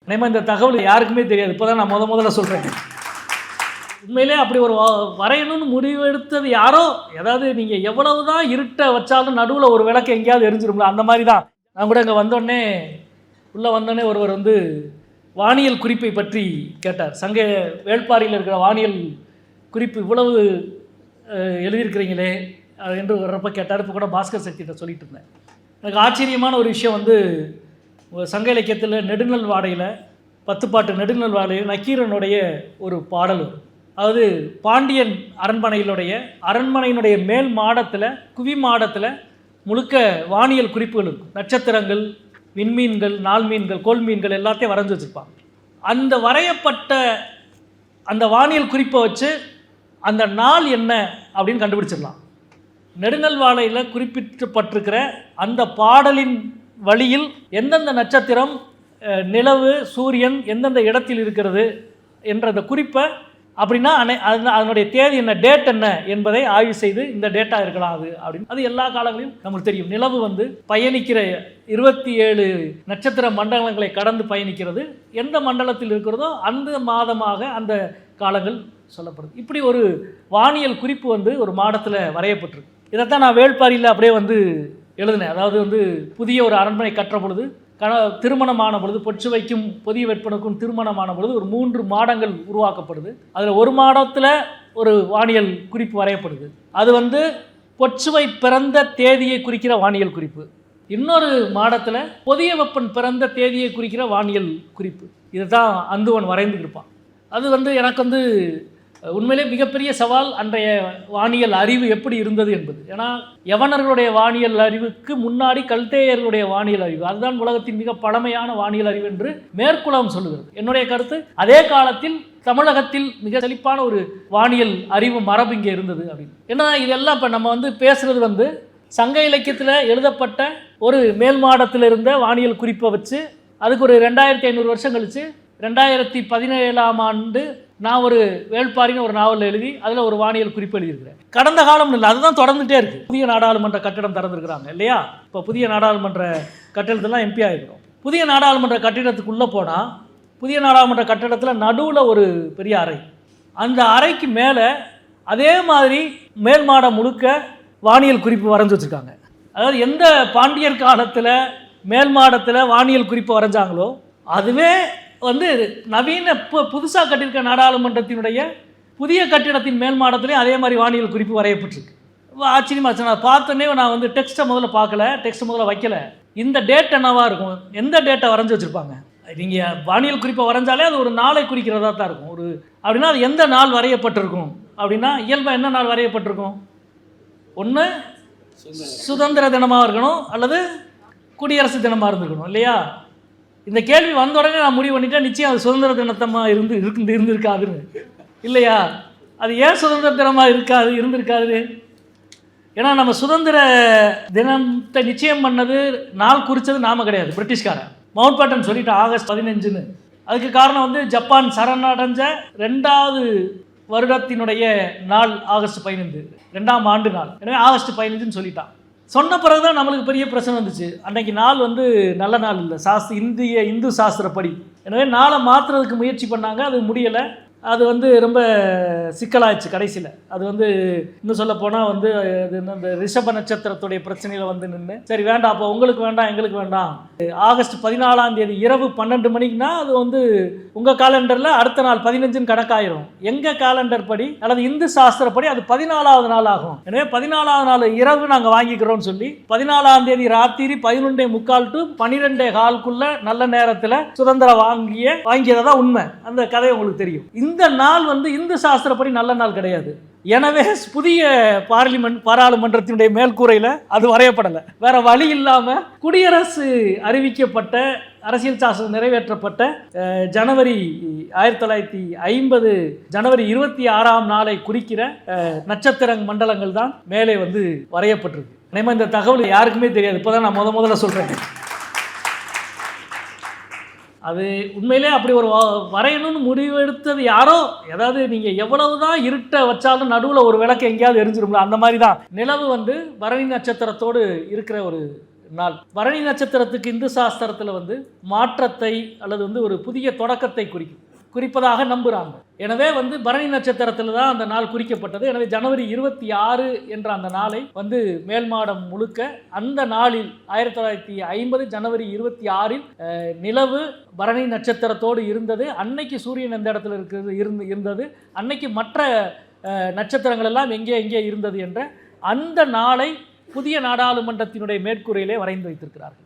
நினைமா இந்த தகவல் யாருக்குமே தெரியாது, இப்போ தான் நான் முதல்ல சொல்கிறேன். உண்மையிலே அப்படி ஒரு வரையணும்னு முடிவெடுத்தது யாரோ, ஏதாவது நீங்கள் எவ்வளவு தான் இருட்டை வச்சாலும் நடுவில் ஒரு விளக்கு எங்கேயாவது எரிஞ்சிரும்ல, அந்த மாதிரி தான். நான் கூட இங்கே உள்ளே வந்தோடனே ஒருவர் வந்து வானியல் குறிப்பை பற்றி கேட்டார். சங்க வேள்பாரியில் இருக்கிற வானியல் குறிப்பு இவ்வளவு எழுதியிருக்கிறீங்களே என்று வர்றப்ப கேட்டார். இப்போ கூட பாஸ்கர் சக்திகிட்ட சொல்லிட்டு இருந்தேன். எனக்கு ஆச்சரியமான ஒரு விஷயம் வந்து, சங்க இலக்கியத்தில் நெடுநல் வாடையில் 10 பாட்டு நெடுநல் வாடையில் நக்கீரனுடைய ஒரு பாடல் வரும். அதாவது பாண்டியன் அரண்மனையினுடைய மேல் மாடத்தில், குவி மாடத்தில் முழுக்க வானியல் குறிப்புகள் இருக்கும். நட்சத்திரங்கள், விண்மீன்கள், நாள் மீன்கள், கோல் மீன்கள் எல்லாத்தையும் வரைஞ்சி வச்சுருப்பாங்க. அந்த வரையப்பட்ட அந்த வானியல் குறிப்பை வச்சு அந்த நாள் என்ன அப்படின்னு கண்டுபிடிச்சிடலாம். நெடுநல் வாடையில் குறிப்பிட்டப்பட்டிருக்கிற அந்த பாடலின் வழியில் எந்தெந்த நட்சத்திரம், நிலவு, சூரியன் எந்தெந்த இடத்தில் இருக்கிறது என்ற அந்த குறிப்பை, அப்படின்னா அதனுடைய தேதி என்ன, டேட் என்ன என்பதை ஆய்வு செய்து இந்த டேட்டா இருக்கலாம் அது அப்படின்னு. அது எல்லா காலங்களிலும் நமக்கு தெரியும். நிலவு வந்து பயணிக்கிற 27 நட்சத்திர மண்டலங்களை கடந்து பயணிக்கிறது. எந்த மண்டலத்தில் இருக்கிறதோ அந்த மாதமாக அந்த காலங்கள் சொல்லப்படுது. இப்படி ஒரு வானியல் குறிப்பு வந்து ஒரு மாடத்தில் வரையப்பட்டிருக்கு. இதைத்தான் நான் வேள்பாரியில் அப்படியே வந்து எழுதினேன். அதாவது வந்து புதிய ஒரு அரண்மனை கற்ற பொழுது, திருமணமான பொழுது, பொற்சுவைக்கும் புதிய வெப்பனுக்கும் திருமணமான பொழுது ஒரு 3 மாடங்கள் உருவாக்கப்படுது. அதில் ஒரு மாடத்தில் ஒரு வானியல் குறிப்பு வரையப்படுது. அது வந்து பொற்சுவை பிறந்த தேதியை குறிக்கிற வானியல் குறிப்பு. இன்னொரு மாடத்தில் புதிய வெப்பன் பிறந்த தேதியை குறிக்கிற வானியல் குறிப்பு. இதுதான் அந்துவன் வரைந்து இருப்பான். அது வந்து எனக்கு வந்து உண்மையிலே மிகப்பெரிய சவால் அன்றைய வானியல் அறிவு எப்படி இருந்தது என்பது. ஏன்னா யவனர்களுடைய வானியல் அறிவுக்கு முன்னாடி கல்தேயர்களுடைய வானியல் அறிவு, அதுதான் உலகத்தின் மிக பழமையான வானியல் அறிவு என்று மேற்குலம் சொல்லுகிறது. என்னுடைய கருத்து, அதே காலத்தில் தமிழகத்தில் மிக செழிப்பான ஒரு வானியல் அறிவு மரபு இங்கே இருந்தது அப்படின்னு. ஏன்னா இதெல்லாம் இப்போ நம்ம வந்து பேசுகிறது வந்து சங்க இலக்கியத்தில் எழுதப்பட்ட ஒரு மேல் மாடத்தில் இருந்த வானியல் குறிப்பை வச்சு, அதுக்கு ஒரு 2500 வருஷம் கழித்து 2017ஆம் ஆண்டு நான் ஒரு வேள்பாரின்னு ஒரு நாவல் எழுதி அதில் ஒரு வானியல் குறிப்பு எழுதியிருக்கிறேன். கடந்த காலம் இல்லை, அதுதான் தொடர்ந்துகிட்டே இருக்குது. புதிய நாடாளுமன்ற கட்டிடம் திறந்துருக்குறாங்க இல்லையா? இப்போ புதிய நாடாளுமன்ற கட்டிடத்தெல்லாம் எம்பி ஆகிருக்கிறோம். புதிய நாடாளுமன்ற கட்டிடத்துக்குள்ளே போனால், புதிய நாடாளுமன்ற கட்டிடத்தில் நடுவில் ஒரு பெரிய அறை, அந்த அறைக்கு மேலே அதே மாதிரி மேல் மாடம் முழுக்க வானியல் குறிப்பு வரைஞ்சி வச்சுருக்காங்க. அதாவது எந்த பாண்டியர் காலத்தில் மேல் மாடத்தில் வானியல் குறிப்பு வரைஞ்சாங்களோ அதுவே வந்து நவீன புதுசாக கட்டியிருக்க நாடாளுமன்றத்தினுடைய புதிய கட்டிடத்தின் மேல் மாடத்துலேயும் அதே மாதிரி வானியல் குறிப்பு வரையப்பட்டிருக்கு. ஆச்சரியமாச்சு. நான் பார்த்தோன்னே நான் வந்து டெக்ஸ்ட்டை முதல்ல வைக்கல. இந்த டேட் என்னவாக இருக்கும், எந்த டேட்டை வரைஞ்சி வச்சுருப்பாங்க. நீங்கள் வானியல் குறிப்பை வரைஞ்சாலே அது ஒரு நாளை குறிக்கிறதா தான் இருக்கும். அப்படின்னா அது எந்த நாள் வரையப்பட்டிருக்கும் அப்படின்னா, இயல்பாக என்ன நாள் வரையப்பட்டிருக்கும்? ஒன்று சுதந்திர தினமாக இருக்கணும், அல்லது குடியரசு தினமாக இருந்திருக்கணும் இல்லையா? இந்த கேள்வி வந்த உடனே நான் முடிவு பண்ணிட்டேன், நிச்சயம் அது சுதந்திர தினத்தமாக இருந்திருக்காதுன்னு இல்லையா? அது ஏன் சுதந்திர தினமாக இருந்திருக்காது? ஏன்னா நம்ம சுதந்திர தினத்தை நிச்சயம் பண்ணது, நாள் குறித்தது நாம கிடையாது, பிரிட்டிஷ்காரன் மவுண்ட் பேட்டன் சொல்லிட்டு ஆகஸ்ட் 15ன்னு. அதுக்கு காரணம் வந்து ஜப்பான் சரணடைஞ்ச 2வது வருடத்தினுடைய நாள் ஆகஸ்ட் 15, 2ஆம் ஆண்டு நாள். எனவே ஆகஸ்ட் 15ன்னு சொல்லிட்டான். சொன்ன பிறகு தான் நம்மளுக்கு பெரிய பிரச்சனை வந்துச்சு. அன்றைக்கி நாள் வந்து நல்ல நாள் இல்லை, இந்து சாஸ்திரப்படி. எனவே நாளை மாற்றுறதுக்கு முயற்சி பண்ணாங்க, அது முடியலை. அது வந்து ரொம்ப சிக்கலாயிடுச்சு கடைசியில். அது வந்து இன்னும் சொல்ல போனால் வந்து அது இந்த ரிஷப நட்சத்திரத்துடைய பிரச்சனையில் வந்து நின்று, சரி வேண்டாம், அப்போ உங்களுக்கு வேண்டாம் எங்களுக்கு வேண்டாம், ஆகஸ்ட் 14ஆம் தேதி இரவு 12 மணிக்குனா அது வந்து உங்கள் காலண்டரில் அடுத்த நாள் 15ன்னு கணக்காயிரும். எங்கள் காலண்டர் படி அல்லது இந்து சாஸ்திரப்படி அது 14ஆவது நாள் ஆகும். எனவே 14ஆவது நாள் இரவு நாங்கள் வாங்கிக்கிறோம்னு சொல்லி 14ஆம் தேதி ராத்திரி 11:45 to 12:15 நல்ல நேரத்தில் சுதந்திரம் வாங்கியதா உண்மை. அந்த கதை உங்களுக்கு தெரியும். இந்த நாள் வந்து இந்து சாஸ்திரப்படி நல்ல நாள் கிடையாது. எனவே புதிய பாராளுமன்றத்தினுடைய மேல்கூரையில் அது வரையப்படலை. வேற வழி இல்லாமல் குடியரசு அறிவிக்கப்பட்ட, அரசியல் சாசனம் நிறைவேற்றப்பட்ட ஜனவரி 1950 ஜனவரி 26ஆம் நாளை குறிக்கிற நட்சத்திர மண்டலங்கள் தான் மேலே வந்து வரையப்பட்டிருக்கு. நினைமா இந்த தகவல் யாருக்குமே தெரியாது, இப்போதான் நான் முதல்ல சொல்கிறேன். அது உண்மையிலே அப்படி ஒரு வரையணும்னு முடிவெடுத்தது யாரோ, ஏதாவது நீங்கள் எவ்வளவு தான் இருட்டை வச்சாலும் நடுவில் ஒரு விளக்கு எங்கேயாவது எரிஞ்சிரும்ல, அந்த மாதிரி தான். நிலவு வந்து பரணி நட்சத்திரத்தோடு இருக்கிற ஒரு நாள். பரணி நட்சத்திரத்துக்கு இந்து சாஸ்திரத்தில் வந்து மாற்றத்தை அல்லது வந்து ஒரு புதிய தொடக்கத்தை குறிப்பதாக நம்புகிறாங்க. எனவே வந்து பரணி நட்சத்திரத்தில் தான் அந்த நாள் குறிக்கப்பட்டது. எனவே ஜனவரி 26 என்ற அந்த நாளை வந்து மேல்மாடம் முழுக்க அந்த நாளில் 1950 ஜனவரி 26 நிலவு பரணி நட்சத்திரத்தோடு இருந்தது. அன்னைக்கு சூரியன் எந்த இடத்துல இருந்தது, அன்னைக்கு மற்ற நட்சத்திரங்கள் எல்லாம் எங்கே இருந்தது என்ற அந்த நாளை புதிய நாடாளுமன்றத்தினுடைய மேற்கூரையிலே வரைந்து வைத்திருக்கிறார்கள்.